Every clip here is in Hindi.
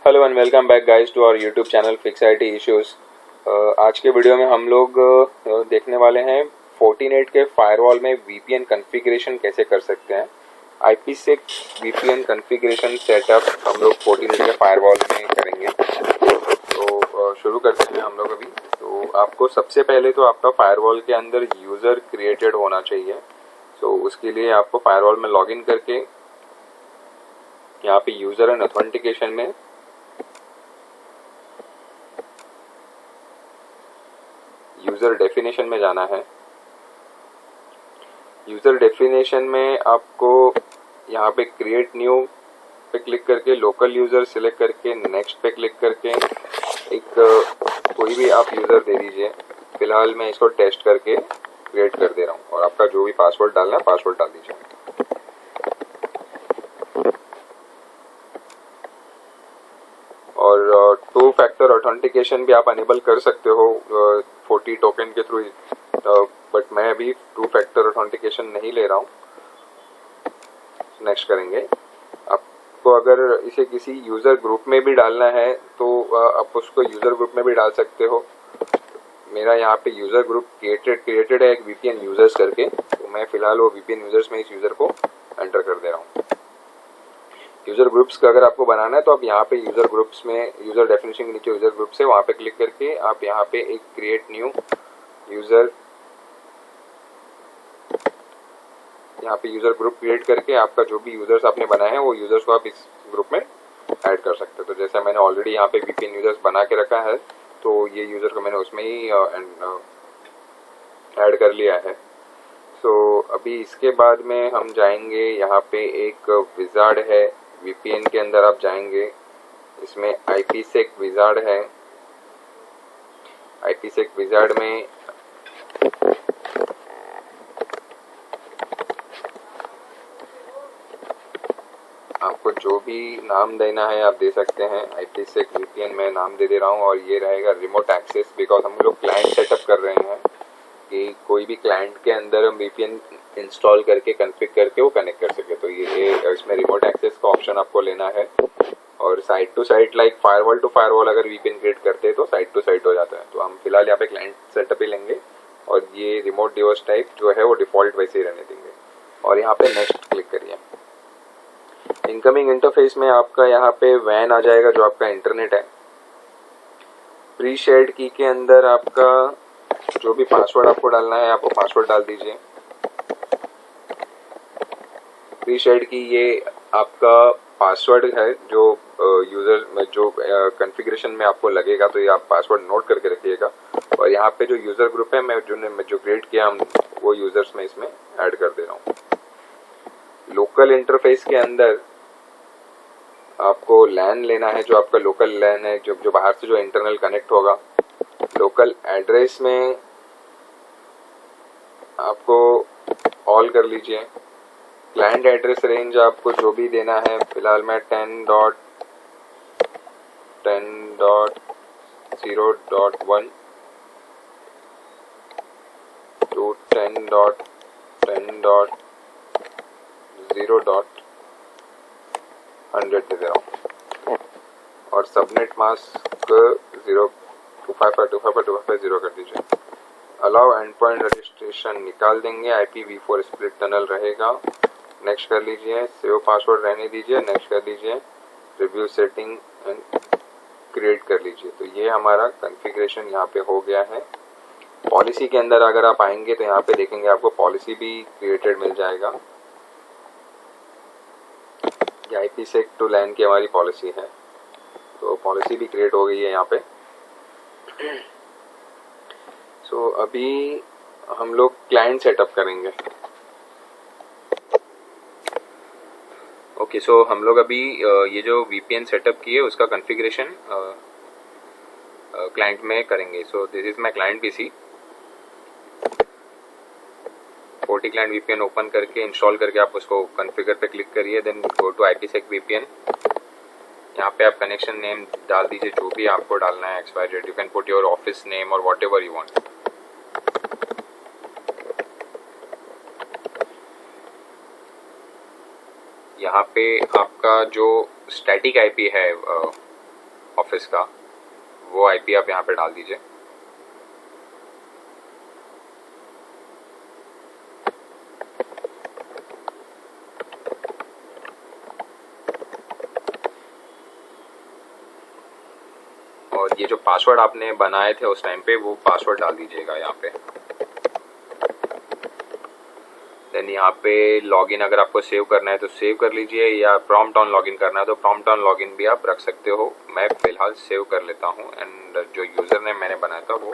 Hello and welcome back guys to our YouTube channel Fix IT Issues. आज के वीडियो में हम लोग देखने वाले हैं फोर्टिनेट के फायरवॉल में वीपीएन कॉन्फ़िगरेशन कैसे कर सकते हैं। IPsec वीपीएन कॉन्फ़िगरेशन सेटअप हम लोग फोर्टिनेट के फायरवॉल में करेंगे। तो शुरू करते हैं हम लोग अभी। तो आपको सबसे पहले तो आपका फायरवॉल के अंदर यूज़र क्रिएटेड होना चाहिए। तो उसके लिए आपको फायरवॉल में लॉगिन करके यहाँ पे यूज़र एंड ऑथेंटिकेशन में यूज़र डेफिनेशन में जाना है। यूज़र डेफिनेशन में आपको यहाँ पे क्रिएट न्यू पे क्लिक करके लोकल यूज़र सिलेक्ट करके नेक्स्ट पे क्लिक करके एक कोई भी आप यूज़र दे दीजिए। फिलहाल मैं इसको टेस्ट करके क्रिएट कर दे रहा हूँ और आपका जो भी पासवर्ड डालना है पासवर्ड डाल दीजिए। और 2 फैक्टर ऑथेंटिकेशन भी आप अनेबल कर सकते हो 40 टोकन के थ्रू, बट मैं अभी 2 फैक्टर ऑथेंटिकेशन नहीं ले रहा हूँ। नेक्स्ट करेंगे। आपको अगर इसे किसी यूज़र ग्रुप में भी डालना है तो आप उसको यूज़र ग्रुप में भी डाल सकते हो। मेरा यहाँ पे यूज़र ग्रुप क्रिएटेड है एक वीपीएन यूज़र्स करके, तो मैं फिलहाल वो वीपीएन यूज़र्स में इस यूज़र को एंटर कर दे रहा हूँ। यूज़र ग्रुप्स का अगर आपको बनाना है तो आप यहाँ पे यूज़र ग्रुप्स में यूज़र डेफिनेशन के नीचे यूज़र ग्रुप्स है, वहाँ पे क्लिक करके आप यहाँ पे एक क्रिएट न्यू यूज़र, यहाँ पे यूज़र ग्रुप क्रिएट करके आपका जो भी यूज़र्स आपने बनाए हैं वो यूज़र्स को आप इस ग्रुप में ऐड कर सकते हो। तो जैसे मैंने ऑलरेडी यहाँ पे वीपीएन यूज़र्स बना के रखा है तो ये यूज़र को मैंने उसमें ही ऐड कर लिया है। सो अभी इसके बाद में हम जाएंगे, यहाँ पे एक विजार्ड है वीपीएन के अंदर, आप जाएंगे इसमें IPsec विजार्ड है। IPsec विजार्ड में आपको जो भी नाम देना है आप दे सकते हैं। IPsec VPN मैं नाम दे रहा हूँ और ये रहेगा रिमोट एक्सेस, बिकॉज हम लोग क्लाइंट सेटअप कर रहे हैं कि कोई भी क्लाइंट के अंदर हम VPN इंस्टॉल करके कॉन्फ़िग करके वो कनेक्ट कर सके। तो ये इसमें रिमोट एक्सेस का ऑप्शन आपको लेना है। और site to site like firewall to firewall अगर VPN क्रिएट करते हैं तो साइट टू साइट हो जाता है। तो हम फिलहाल यहाँ पे क्लाइंट सेटअप ही लेंगे और ये रिमोट डिवाइस टाइप जो है वो डिफ़ॉल्ट वैसे ही रहने देंगे। और यहाँ पे नेक्स्ट क्लिक करिए। इनकमिंग इंटरफेस में आपका यहाँ पे वैन आ जाएगा जो आपका इंटरनेट है। प्री शेयर्ड की के अंदर आपका जो भी पासवर्ड आपको डालना है आप वो पासवर्ड डाल दीजिए। प्री शेयर्ड की ये आपका पासवर्ड है जो यूज़र में जो कॉन्फ़िगरेशन में आपको लगेगा, तो ये आप पासवर्ड नोट करके रखिएगा। और यहाँ पे जो यूज़र ग्रुप है मैं जो क्रिएट किया हम वो यूज़र्स में इसमें ऐड कर दे रहा हूँ। लोकल इंटरफेस के अंदर आपको लैन लेना है, जो आपका लोकल लैन है जो बाहर से जो इंटरनल कनेक्ट होगा। लोकल एड्रेस में आपको ऑल कर लीजिए। क्लाइंट एड्रेस रेंज आपको जो भी देना है, फिलहाल मैं 10.10.0.1 to 10.10.0.100 दे रहा हूँ। और सबनेट मास्क 02552552550 कर दीजिए। अलाउ एंड पॉइंट रजिस्ट्रेशन निकाल देंगे, IPv4 स्प्लिट टनल रहेगा। नेक्स्ट कर लीजिए। सेव पासवर्ड रहने दीजिए। नेक्स्ट कर लीजिए। रिव्यू सेटिंग एंड क्रिएट कर लीजिए। तो ये हमारा कॉन्फ़िगरेशन यहाँ पे हो गया है। पॉलिसी के अंदर अगर आप आएंगे तो यहाँ पे देखेंगे आपको पॉलिसी भी क्रिएटेड मिल जाएगा। ये IPsec टू LAN की हमारी पॉलिसी है, तो पॉलिसी भी क्रिएट हो गई है यहाँ पे। सो अभी हम लोग क्लाइंट सेटअप करेंगे। ओके, सो हम लोग अभी ये जो VPN सेटअप की है उसका कॉन्फ़िगरेशन क्लाइंट में करेंगे। So this is my client PC। 40 client VPN open करके इंस्टॉल करके आप उसको कॉन्फ़िगर पे क्लिक करिए, then go to IPsec VPN। यहाँ पे आप कनेक्शन नेम डाल दीजिए जो भी आपको डालना है, XYZ। You can put your office name और वॉट एवर यू वांट। यहाँ पे आपका जो स्टैटिक IP है ऑफिस का, वो आईपी आप यहाँ पे डाल दीजिए। और ये जो पासवर्ड आपने बनाए थे उस टाइम पे, वो पासवर्ड डाल दीजिएगा यहाँ पे। देन यहाँ पे लॉगिन अगर आपको सेव करना है तो सेव कर लीजिए, या प्रॉम्प्ट ऑन लॉगिन करना है तो प्रॉम्प्ट ऑन लॉगिन भी आप रख सकते हो। मैं फिलहाल सेव कर लेता हूँ एंड जो यूज़र नेम मैंने बनाया था वो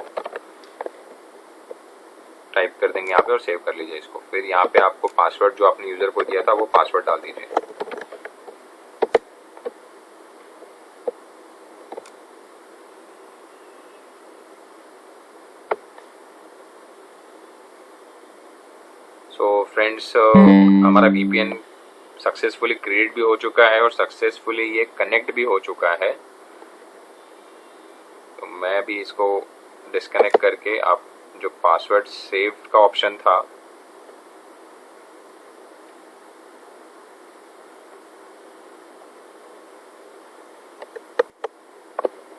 टाइप कर देंगे यहाँ पे और सेव कर लीजिए इसको। फिर यहाँ पे आपको पासवर्ड जो आपने यूज़र को दिया था वो पासवर्ड डाल दीजिए। सो फ्रेंड्स, हमारा VPN सक्सेसफुली क्रिएट भी हो चुका है और सक्सेसफुली ये कनेक्ट भी हो चुका है। तो मैं भी इसको डिस्कनेक्ट करके, आप जो पासवर्ड सेव का ऑप्शन था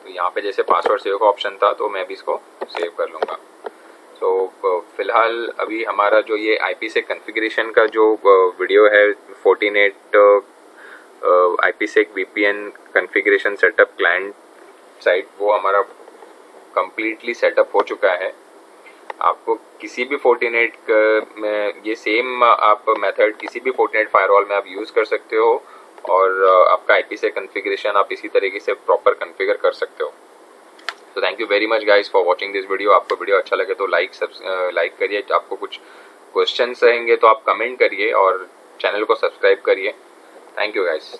तो यहाँ पे जैसे पासवर्ड सेव का ऑप्शन था तो मैं भी इसको सेव कर लूँगा। तो फिलहाल अभी हमारा जो ये IPsec कॉन्फ़िगरेशन का जो वीडियो है 14.8 IPsec VPN configuration setup client site, वो हमारा कंप्लीटली सेटअप हो चुका है। आपको किसी भी 14.8 में ये सेम आप मेथड किसी भी 14.8 फायरवॉल में आप यूज़ कर सकते हो और आपका IPsec कॉन्फ़िगरेशन आप इसी तरीके से प्रॉपर कॉन्फ़िगर कर सकते हो। तो thank you very much guys for watching this video. आपको वीडियो अच्छा लगे तो लाइक करिए। आपको कुछ क्वेश्चंस रहेंगे तो आप कमेंट करिए और चैनल को सब्सक्राइब करिए। Thank you guys.